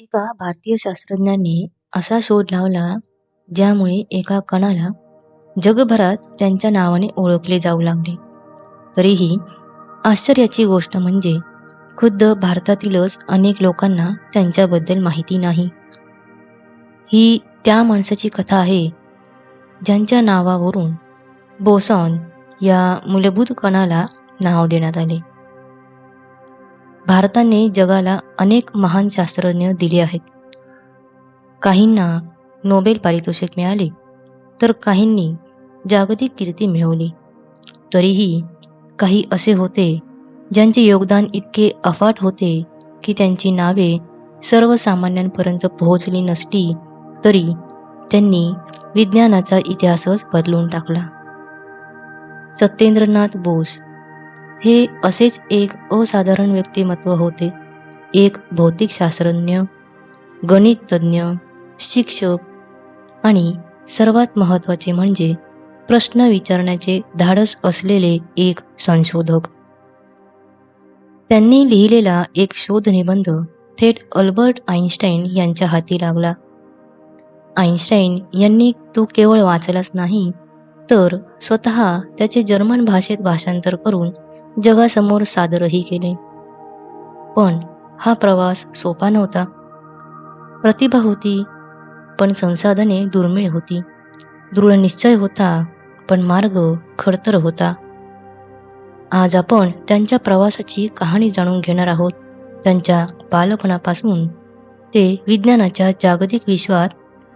एका भारतीय शास्त्रज्ञांनी असा शोध लावला ज्यामुळे एका कणाला जगभरात त्यांच्या नावाने ओळखले जाऊ लागले. तरीही आश्चर्याची गोष्ट म्हणजे खुद्द भारतातीलच अनेक लोकांना त्यांच्याबद्दल माहिती नाही. ही त्या माणसाची कथा आहे ज्यांच्या नावावरून बोसॉन या मूलभूत कणाला नाव देण्यात आले. भारताने जगाला अनेक महान शास्त्रज्ञ दिले आहेत. काहींना नोबेल पारितोषिक मिळाले तर काहींनी जागतिक कीर्ती मिळवली. तरीही काही असे होते ज्यांचे योगदान इतके अफाट होते की त्यांची नावे सर्वसामान्यांपर्यंत पोहोचली नसली तरी त्यांनी विज्ञानाचा इतिहासच बदलून टाकला. सत्येंद्रनाथ बोस हे असेच एक असाधारण व्यक्तिमत्व होते. एक भौतिकशास्त्रज्ञ, गणिततज्ञ, शिक्षक आणि सर्वात महत्त्वाचे म्हणजे प्रश्न विचारण्याचे धाडस असलेले एक संशोधक. त्यांनी लिहिलेला एक शोधनिबंध थेट अल्बर्ट आइन्स्टाईन यांच्या हाती लागला. आइन्स्टाईन यांनी तो केवळ वाचलाच नाही तर स्वतः त्याचे जर्मन भाषेत भाषांतर करून जगासमोर सादरही केले. पण हा प्रवास सोपा नव्हता. प्रतिभा होती पण संसाधने दुर्मिळ होती. दृढ निश्चय होता पण मार्ग खडतर होता. आज आपण त्यांच्या प्रवासाची कहाणी जाणून घेणार आहोत. त्यांच्या बालपणापासून ते विज्ञानाच्या जागतिक विश्वात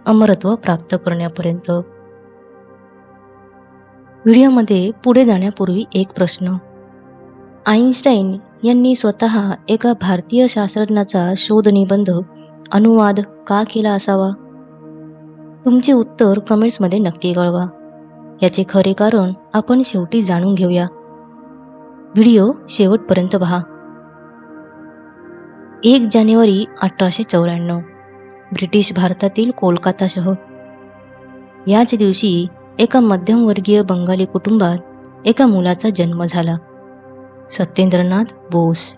अमरत्व प्राप्त करण्यापर्यंत. व्हिडिओमध्ये पुढे जाण्यापूर्वी एक प्रश्न. आइन्स्टाईन यांनी स्वतः एका भारतीय शास्त्रज्ञाचा शोधनिबंध अनुवाद का केला असावा? तुमचे उत्तर कमेंट्समध्ये नक्की कळवा. याचे खरे कारण आपण शेवटी जाणून घेऊया. व्हिडिओ शेवटपर्यंत पहा. 1 जानेवारी 1894 ब्रिटिश भारतातील कोलकाता शहर. याच दिवशी एका मध्यमवर्गीय बंगाली कुटुंबात एका मुलाचा जन्म झाला. सत्येंद्रनाथ बोस.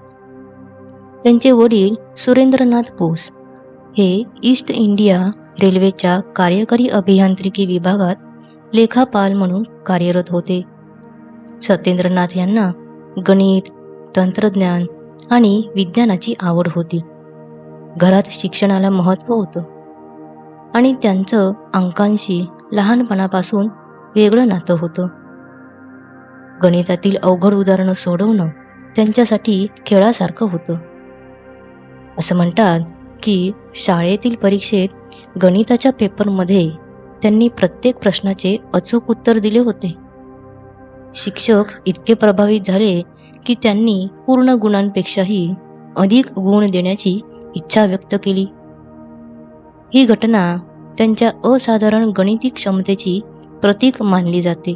त्यांचे वडील सुरेंद्रनाथ बोस हे ईस्ट इंडिया रेल्वेच्या कार्यकारी अभियांत्रिकी विभागात लेखापाल म्हणून कार्यरत होते. सत्येंद्रनाथ यांना गणित, तंत्रज्ञान आणि विज्ञानाची आवड होती. घरात शिक्षणाला महत्त्व होतं आणि त्यांचं अंकांशी लहानपणापासून वेगळं नातं होतं. गणितातील अवघड उदाहरणं सोडवणं त्यांच्यासाठी खेळासारखं होतं. असं म्हणतात की शाळेतील परीक्षेत गणिताच्या पेपरमध्ये त्यांनी प्रत्येक प्रश्नाचे अचूक उत्तर दिले होते. शिक्षक इतके प्रभावित झाले की त्यांनी पूर्ण गुणांपेक्षाही अधिक गुण देण्याची इच्छा व्यक्त केली. ही घटना त्यांच्या असाधारण गणिती क्षमतेची प्रतीक मानली जाते.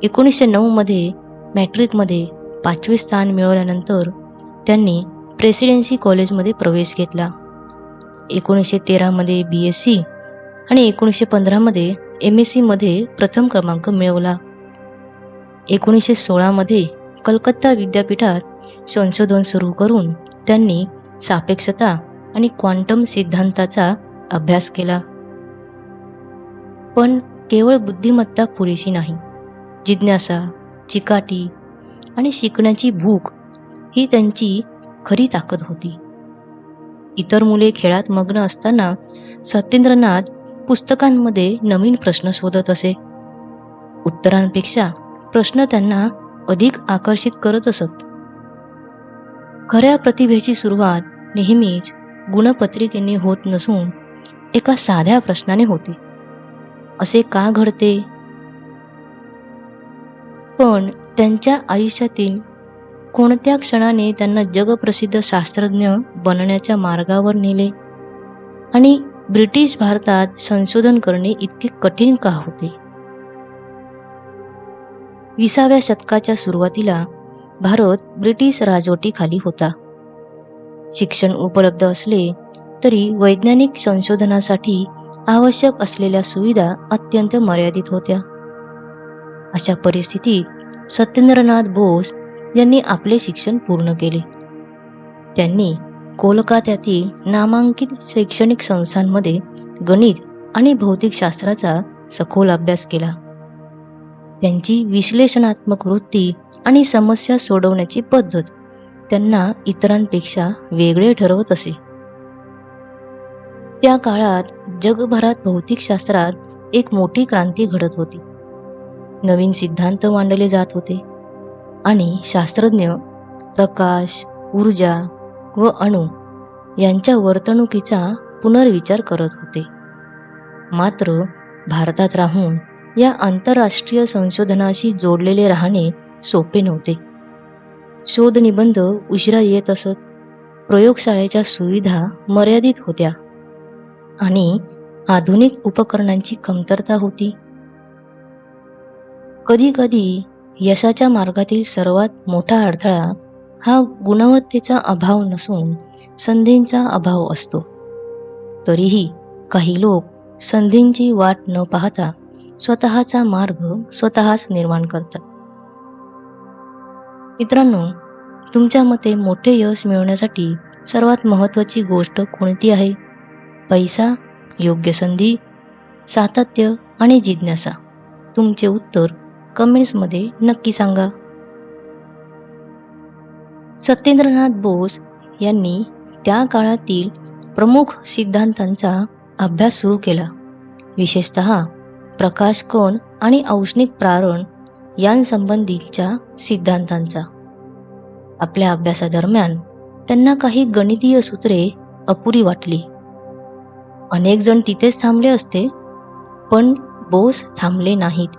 1909 मध्ये मॅट्रिकमध्ये 5वे स्थान मिळवल्यानंतर त्यांनी प्रेसिडेन्सी कॉलेजमध्ये प्रवेश घेतला. 1913 मध्ये BSc आणि 1915 मध्ये MSc मध्ये प्रथम क्रमांक मिळवला. 1916 मध्ये कलकत्ता विद्यापीठात संशोधन सुरू करून त्यांनी सापेक्षता आणि क्वांटम सिद्धांताचा अभ्यास केला. पण केवळ बुद्धिमत्ता पुरेशी नाही. जिज्ञासा, चिकाटी आणि शिकण्याची भूक ही त्यांची खरी ताकद होती. इतर मुले खेळात मग्न असताना सत्येंद्रनाथ पुस्तकांमध्ये नवीन प्रश्न शोधत असे. उत्तरांपेक्षा प्रश्न त्यांना अधिक आकर्षित करत असत. खऱ्या प्रतिभेची सुरुवात नेहमीच गुणपत्रिकेने होत नसून एका साध्या प्रश्नाने होते. असे का घडते? पण त्यांच्या आयुष्यातील कोणत्या क्षणाने त्यांना जगप्रसिद्ध शास्त्रज्ञ बनण्याच्या मार्गावर नेले आणि ब्रिटिश भारतात संशोधन करणे इतके कठीण का होते? 20व्या शतकाच्या सुरुवातीला भारत ब्रिटिश राजवटीखाली होता. शिक्षण उपलब्ध असले तरी वैज्ञानिक संशोधनासाठी आवश्यक असलेल्या सुविधा अत्यंत मर्यादित होत्या. अशा परिस्थितीत सत्येंद्रनाथ बोस यांनी आपले शिक्षण पूर्ण केले. त्यांनी कोलकात्यातील नामांकित शैक्षणिक संस्थांमध्ये गणित आणि भौतिकशास्त्राचा सखोल अभ्यास केला. त्यांची विश्लेषणात्मक वृत्ती आणि समस्या सोडवण्याची पद्धत त्यांना इतरांपेक्षा वेगळे ठरवत असे. त्या काळात जगभरात भौतिकशास्त्रात एक मोठी क्रांती घडत होती. नवीन सिद्धांत मांडले जात होते आणि शास्त्रज्ञ प्रकाश, ऊर्जा व अणू यांच्या वर्तणुकीचा पुनर्विचार करत होते. मात्र भारतात राहून या आंतरराष्ट्रीय संशोधनाशी जोडलेले राहणे सोपे नव्हते. शोध निबंध उशिरा येत असत, प्रयोगशाळेच्या सुविधा मर्यादित होत्या आणि आधुनिक उपकरणांची कमतरता होती. कधी कधी यशाच्या मार्गातील सर्वात मोठा अडथळा हा गुणवत्तेचा अभाव नसून संधींचा अभाव असतो. तरीही काही लोक संधींची वाट न पाहता स्वतःचा मार्ग स्वतःच निर्माण करतात. मित्रांनो, तुमच्या मते मोठे यश मिळवण्यासाठी सर्वात महत्त्वाची गोष्ट कोणती आहे? पैसा, योग्य संधी, सातत्य आणि जिज्ञासा? तुमचे उत्तर कमेंट्समध्ये नक्की सांगा. सत्येंद्रनाथ बोस यांनी त्या काळातील प्रमुख सिद्धांतांचा अभ्यास सुरू केला, विशेषतः प्रकाश कण आणि औष्णिक प्रारण यांसंबंधीच्या सिद्धांतांचा. आपल्या अभ्यासादरम्यान त्यांना काही गणितीय सूत्रे अपुरी वाटली. अनेक जण तिथेच थांबले असते, पण बोस थांबले नाहीत.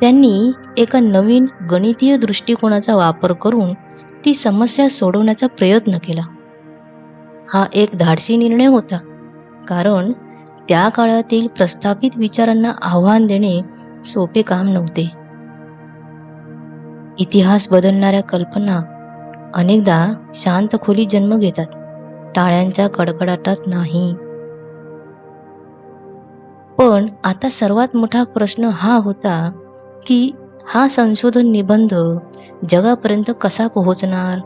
त्यांनी एका नवीन गणितीय दृष्टिकोनाचा वापर करून ती समस्या सोडवण्याचा प्रयत्न केला. हा एक धाडसी निर्णय होता, कारण त्या काळातील प्रस्थापित विचारांना आव्हान देणे सोपे काम नव्हते. इतिहास बदलणाऱ्या कल्पना अनेकदा शांत खोलीत जन्म घेतात, टाळ्यांच्या कडकडाटात नाही. पण आता सर्वात मोठा प्रश्न हा होता की हा संशोधन निबंध जगापर्यंत कसा पोहोचणार,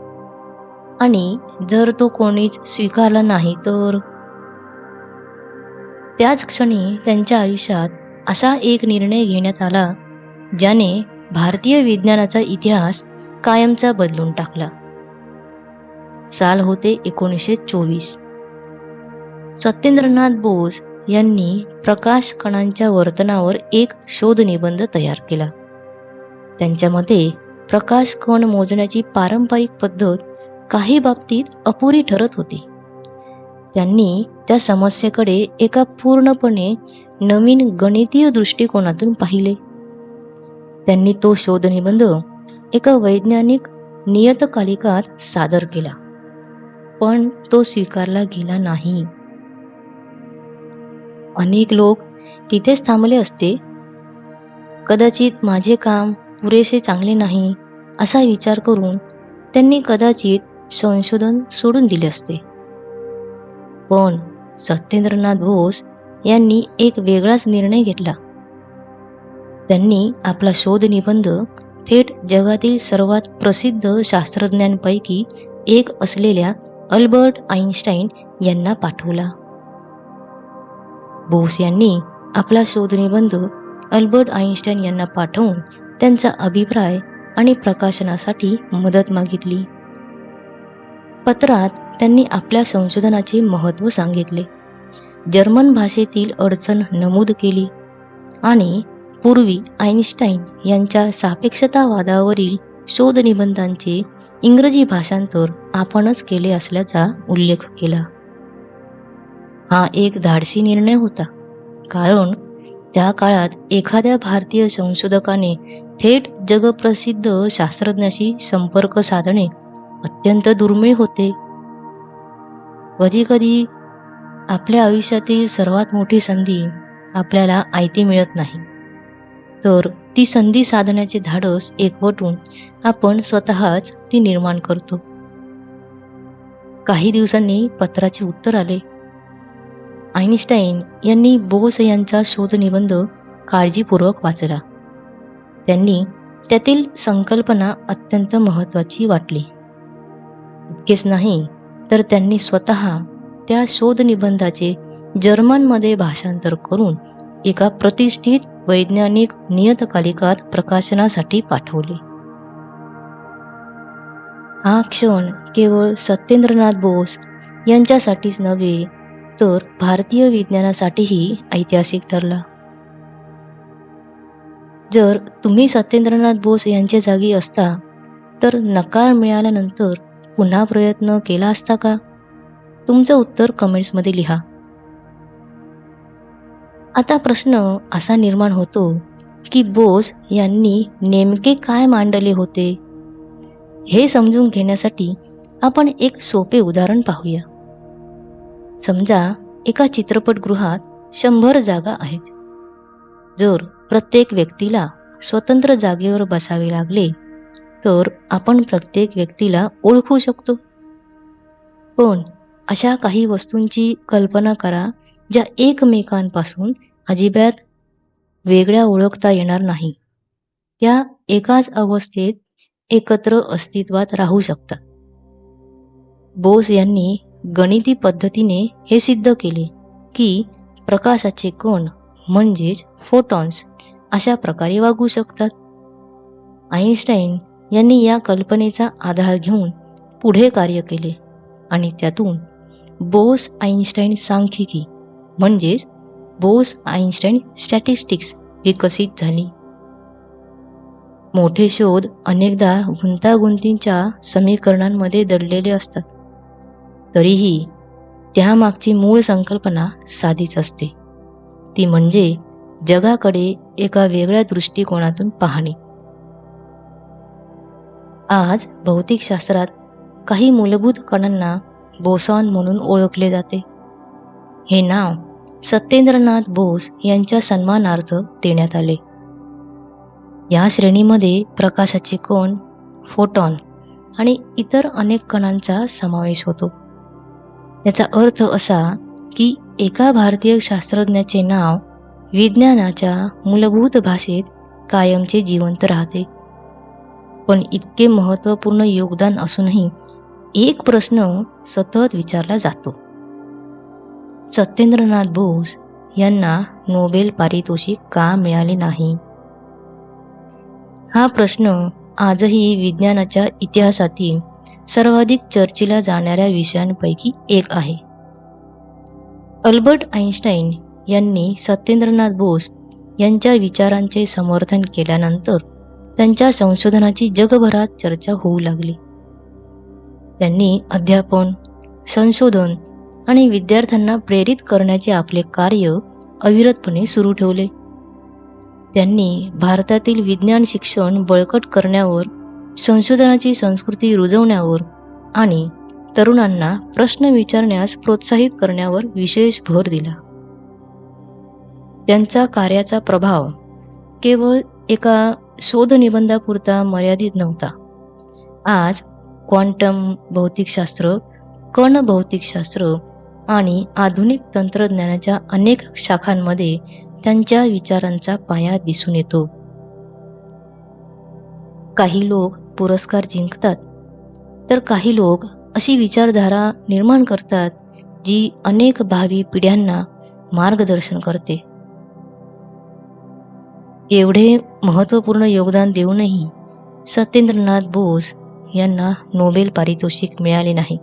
आणि जर तो कोणीच स्वीकारला नाही तर? त्याच क्षणी त्यांच्या आयुष्यात असा एक निर्णय घेण्यात आला ज्याने भारतीय विज्ञानाचा इतिहास कायमचा बदलून टाकला. साल होते 1924. सत्येंद्रनाथ बोस यांनी प्रकाश कणांच्या वर्तनावर एक शोध निबंध तयार केला. त्यांच्या मते प्रकाश कण मोजण्याची पारंपरिक पद्धत काही बाबतीत अपुरी ठरत होती. त्यांनी त्या समस्येकडे एका पूर्णपणे नवीन गणितीय दृष्टिकोनातून पाहिले. त्यांनी तो शोध निबंध एका वैज्ञानिक नियतकालिकात सादर केला, पण तो स्वीकारला गेला नाही. अनेक लोक तिथेच थांबले असते. कदाचित माझे काम पुरेसे चांगले नाही असा विचार करून त्यांनी कदाचित संशोधन सोडून दिले असते. पण सत्येंद्रनाथ बोस यांनी एक वेगळाच निर्णय घेतला. त्यांनी आपला शोध निबंध थेट जगातील सर्वात प्रसिद्ध शास्त्रज्ञांपैकी एक असलेल्या अल्बर्ट आइन्स्टाईन यांना पाठवला. बोस यांनी आपला शोध निबंध अल्बर्ट आइन्स्टाईन यांना पाठवून त्यांचा अभिप्राय आणि प्रकाशनासाठी मदत मागितली. पत्रात त्यांनी आपल्या संशोधनाचे महत्त्व सांगितले, जर्मन भाषेतील अडचण नमूद केली आणि पूर्वी आइन्स्टाईन यांच्या सापेक्षतावादावरील शोध निबंधांचे इंग्रजी भाषांतर आपणच केले असल्याचा उल्लेख केला. हा एक धाडसी निर्णय होता, कारण त्या काळात एखाद्या भारतीय संशोधकाने थेट जगप्रसिद्ध शास्त्रज्ञाशी संपर्क साधणे अत्यंत दुर्मिळ होते. कधीकधी आपल्या आयुष्यातील सर्वात मोठी संधी आपल्याला आयती मिळत नाही, तर ती संधी साधण्याचे धाडस एकवटून आपण स्वतःच ती निर्माण करतो. काही दिवसांनी पत्राचे उत्तर आले. आइन्स्टाईन यांनी बोस यांचा शोध निबंध काळजीपूर्वक वाचला. त्यांनी त्यातील संकल्पना अत्यंत महत्त्वाची वाटली. इतकेच नाही, तर त्यांनी स्वतः त्या शोधनिबंधाचे जर्मनमध्ये भाषांतर करून एका प्रतिष्ठित वैज्ञानिक नियतकालिकात प्रकाशनासाठी पाठवले. हा क्षण केवळ सत्येंद्रनाथ बोस यांच्यासाठीच नव्हे, तर भारतीय विज्ञानासाठीही ऐतिहासिक ठरला. जर तुम्ही सत्येंद्रनाथ बोस यांच्या जागी असता, तर नकार मिळाल्यानंतर पुन्हा प्रयत्न केला असता का? तुमचं उत्तर कमेंट्समध्ये लिहा. आता प्रश्न असा निर्माण होतो की बोस यांनी नेमके काय मांडले होते? हे समजून घेण्यासाठी आपण एक सोपे उदाहरण पाहूया. समजा एका चित्रपटगृहात 100 जागा आहेत. जर प्रत्येक व्यक्तीला स्वतंत्र जागेवर बसावे लागले, तर आपण प्रत्येक व्यक्तीला ओळखू शकतो. पण अशा काही वस्तूंची कल्पना करा ज्या एकमेकांपासून अजिबात वेगळ्या ओळखता येणार नाही. त्या एकाच अवस्थेत एकत्र अस्तित्वात राहू शकतात. बोस यांनी गणिती पद्धतीने हे सिद्ध केले की प्रकाशाचे कण म्हणजेच फोटॉन्स अशा प्रकारे वागू शकतात. आइन्स्टाईन यांनी या कल्पनेचा आधार घेऊन पुढे कार्य केले आणि त्यातून बोस आइन्स्टाईन सांख्यिकी म्हणजेच बोस आइन्स्टाईन स्टॅटिस्टिक्स विकसित झाली. मोठे शोध अनेकदा गुंतागुंतीच्या समीकरणांमध्ये दडलेले असतात. तरीही त्यामागची मूळ संकल्पना साधीच असते. ती म्हणजे जगाकडे एका वेगळ्या दृष्टिकोनातून पाहणे. आज भौतिकशास्त्रात काही मूलभूत कणांना बोसॉन म्हणून ओळखले जाते. हे नाव सत्येंद्रनाथ बोस यांच्या सन्मानार्थ देण्यात आले. या श्रेणीमध्ये प्रकाशाचे कण, फोटॉन आणि इतर अनेक कणांचा समावेश होतो. याचा अर्थ असा की एका भारतीय शास्त्रज्ञाचे नाव विज्ञानाच्या मूलभूत भाषेत कायमचे जिवंत राहते. पण इतके महत्त्वपूर्ण योगदान असूनही एक प्रश्न सतत विचारला जातो. सत्येंद्रनाथ बोस यांना नोबेल पारितोषिक का मिळाले नाही? हा प्रश्न आजही विज्ञानाच्या इतिहासातील सर्वाधिक चर्चेला जाणाऱ्या विषयांपैकी एक आहे. अल्बर्ट आइन्स्टाईन यांनी सत्येंद्रनाथ बोस यांच्या विचारांचे समर्थन केल्यानंतर त्यांच्या संशोधनाची जगभरात चर्चा होऊ लागली. त्यांनी अध्यापन, संशोधन आणि विद्यार्थ्यांना प्रेरित करण्याचे आपले कार्य अविरतपणे सुरू ठेवले. त्यांनी भारतातील विज्ञान शिक्षण बळकट करण्यावर, संशोधनाची संस्कृती रुजवण्यावर आणि तरुणांना प्रश्न विचारण्यास प्रोत्साहित करण्यावर विशेष भर दिला. त्यांचा कार्याचा प्रभाव केवळ एका शोधनिबंधापुरता मर्यादित नव्हता. आज क्वांटम भौतिकशास्त्र, कण भौतिकशास्त्र आणि आधुनिक तंत्रज्ञानाच्या अनेक शाखांमध्ये त्यांच्या विचारांचा पाया दिसून येतो. काही लोक पुरस्कार जिंकतात, तर काही लोक अशी विचारधारा निर्माण करतात जी अनेक भावी पिढ्यांना मार्गदर्शन करते. एवढे महत्त्वपूर्ण योगदान देऊनही सत्येंद्रनाथ बोस यांना नोबेल पारितोषिक मिळाले नाही.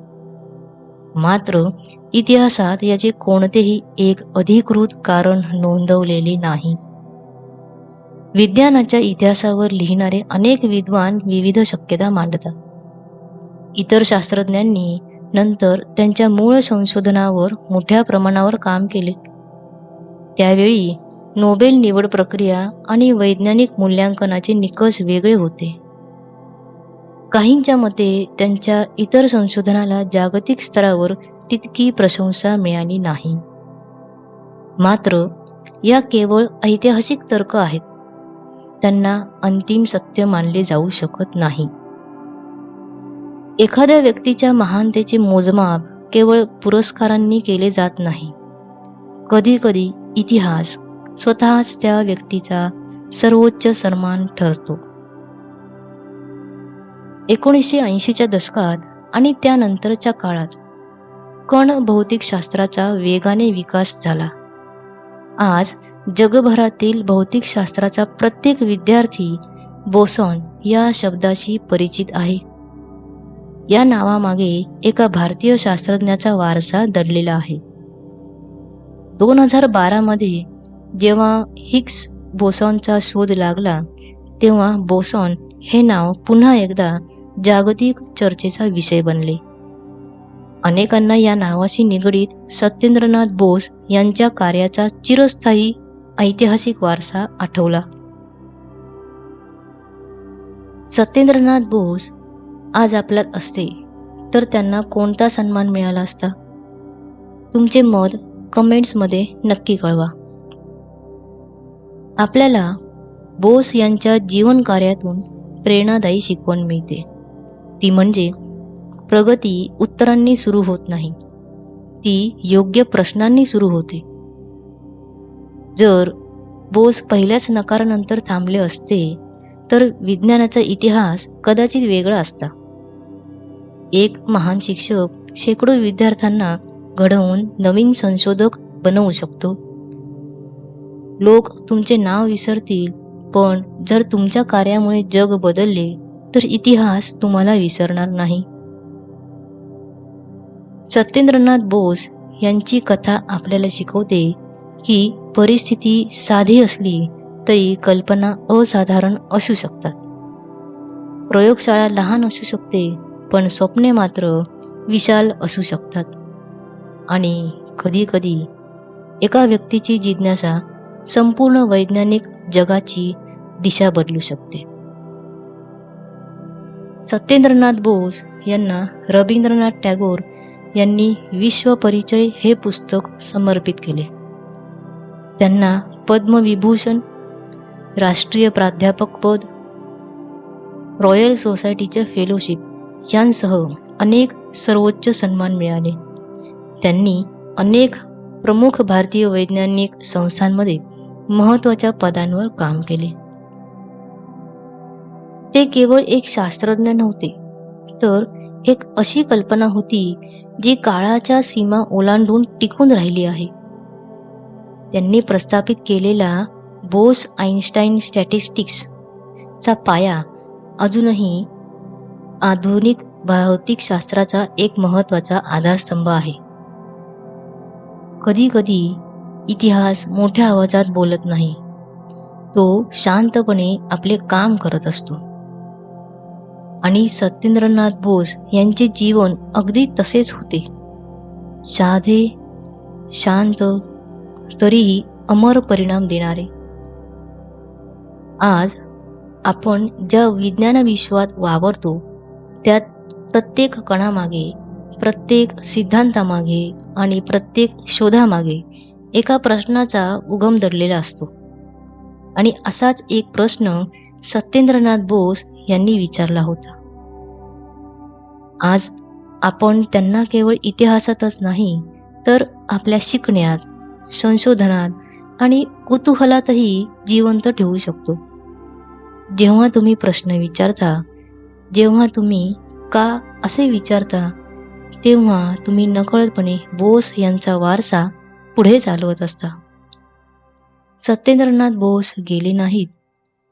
मात्र इतिहासात याचे कोणतेही एक अधिकृत कारण नोंदवलेले नाही. विज्ञानाच्या इतिहासावर लिहिणारे अनेक विद्वान विविध शक्यता मांडतात. इतर शास्त्रज्ञांनी नंतर त्यांच्या मूळ संशोधनावर मोठ्या प्रमाणावर काम केले. त्यावेळी नोबेल निवड प्रक्रिया आणि वैज्ञानिक मूल्यांकनाचे निकष वेगळे होते. काहींच्या मते त्यांच्या इतर संशोधनाला जागतिक स्तरावर तितकी प्रशंसा मिळाली नाही. मात्र या केवळ ऐतिहासिक तर्क आहेत. त्यांना अंतिम सत्य मानले जाऊ शकत नाही. एखाद्या व्यक्तीच्या महानतेचे मोजमाप केवळ पुरस्कारांनी केले जात नाही. कधी कधी इतिहास स्वतःच त्या व्यक्तीचा सर्वोच्च सन्मान ठरतो. 1980च्या दशकात आणि त्यानंतरच्या काळात कण भौतिकशास्त्राचा वेगाने विकास झाला. आज जगभरातील भौतिकशास्त्राचा प्रत्येक विद्यार्थी बोसॉन या शब्दाशी परिचित आहे. या नावामागे एका भारतीय शास्त्रज्ञाचा वारसा दडलेला आहे. 2012 मध्ये जेव्हा हिग्स बोसॉनचा शोध लागला तेव्हा बोसॉन हे नाव पुन्हा एकदा जागतिक चर्चेचा विषय बनले. अनेकांना या नावाशी निगडीत सत्येंद्रनाथ बोस यांच्या कार्याचा चिरस्थायी ऐतिहासिक वारसा आठवला. सत्येंद्रनाथ बोस आज आपल्यात असते तर त्यांना कोणता सन्मान मिळाला असता? तुमचे मत कमेंट्समध्ये नक्की कळवा. आपल्याला बोस यांच्या जीवन कार्यातून प्रेरणादायी शिकवण मिळते. ती म्हणजे प्रगती उत्तरांनी सुरू होत नाही, ती योग्य प्रश्नांनी सुरू होते. जर बोस पहिल्याच नकारानंतर थांबले असते तर विज्ञानाचा इतिहास कदाचित वेगळा असता. एक महान शिक्षक शेकडो विद्यार्थ्यांना घडवून नवीन संशोधक बनवू शकतो. लोक तुमचे नाव विसरतील, पण जर तुमच्या कार्यामुळे जग बदलले तर इतिहास तुम्हाला विसरणार नाही. सत्येंद्रनाथ बोस यांची कथा आपल्याला शिकवते की परिस्थिती साधी असली तरी कल्पना असाधारण असू शकतात. प्रयोगशाळा लहान असू शकते, पण स्वप्ने मात्र विशाल असू शकतात. आणि कधी कधी एका व्यक्तीची जिज्ञासा संपूर्ण वैज्ञानिक जगाची दिशा बदलू शकते. सत्येंद्रनाथ बोस यांना रवींद्रनाथ टागोर यांनी विश्व परिचय हे पुस्तक समर्पित केले. त्यांना पद्मविभूषण, राष्ट्रीय प्राध्यापक पद, रॉयल सोसायटीचे फेलोशिप यांसह अनेक सर्वोच्च सन्मान मिळाले. त्यांनी अनेक प्रमुख भारतीय वैज्ञानिक संस्थांमध्ये महत्त्वाच्या पदांवर काम केले. ते केवळ एक शास्त्रज्ञ नव्हते, तर एक अशी कल्पना होती जी काळाच्या सीमा ओलांडून टिकून राहिली आहे. त्यांनी प्रस्थापित केलेला बोस-आइन्स्टाईन स्टॅटिस्टिक्स चा पाया अजूनही आधुनिक भौतिकशास्त्राचा एक महत्त्वाचा आधारस्तंभ आहे. कधी कधी इतिहास मोठ्या आवाजात बोलत नाही, तो शांतपणे आपले काम करत असतो. आणि सत्येंद्रनाथ बोस यांचे जीवन अगदी तसेच होते. साधे, शांत, तरीही अमर परिणाम देणारे. आज आपण ज्या विज्ञान विश्वात वावरतो त्यात प्रत्येक कणामागे, प्रत्येक सिद्धांतामागे आणि प्रत्येक शोधामागे एका प्रश्नाचा उगम दडलेला असतो. आणि असाच एक प्रश्न सत्येंद्रनाथ बोस यांनी विचारला होता. आज आपण त्यांना केवळ इतिहासातच नाही तर आपल्या शिकण्यात, संशोधनात आणि कुतूहलातही जिवंत ठेवू शकतो. जेव्हा तुम्ही प्रश्न विचारता, जेव्हा तुम्ही का असे विचारता, तेव्हा तुम्ही नकळतपणे बोस यांचा वारसा पुढे चालवत असता. सत्येंद्रनाथ बोस गेले नाहीत,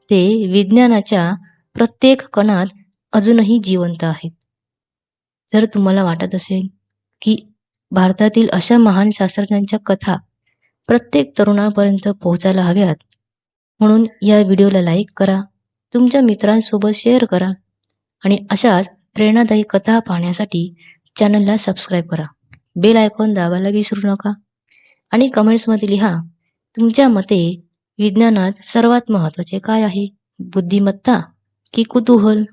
ते विज्ञानाच्या प्रत्येक कणात अजूनही जिवंत आहेत. जर तुम्हाला वाटत असेल की भारतातील अशा महान शास्त्रज्ञांच्या कथा प्रत्येक तरुणापर्यंत पोहोचायला हव्यात, म्हणून या व्हिडिओला लाईक करा, तुमच्या मित्रांसोबत शेअर करा आणि अशाच प्रेरणादायी कथा पाहण्यासाठी चॅनलला सबस्क्राईब करा. बेल आयकॉन दाबायला विसरू नका आणि कमेंट्समध्ये लिहा, तुमच्या मते विज्ञानात सर्वात महत्त्वाचे काय आहे, बुद्धिमत्ता की कुतूहल?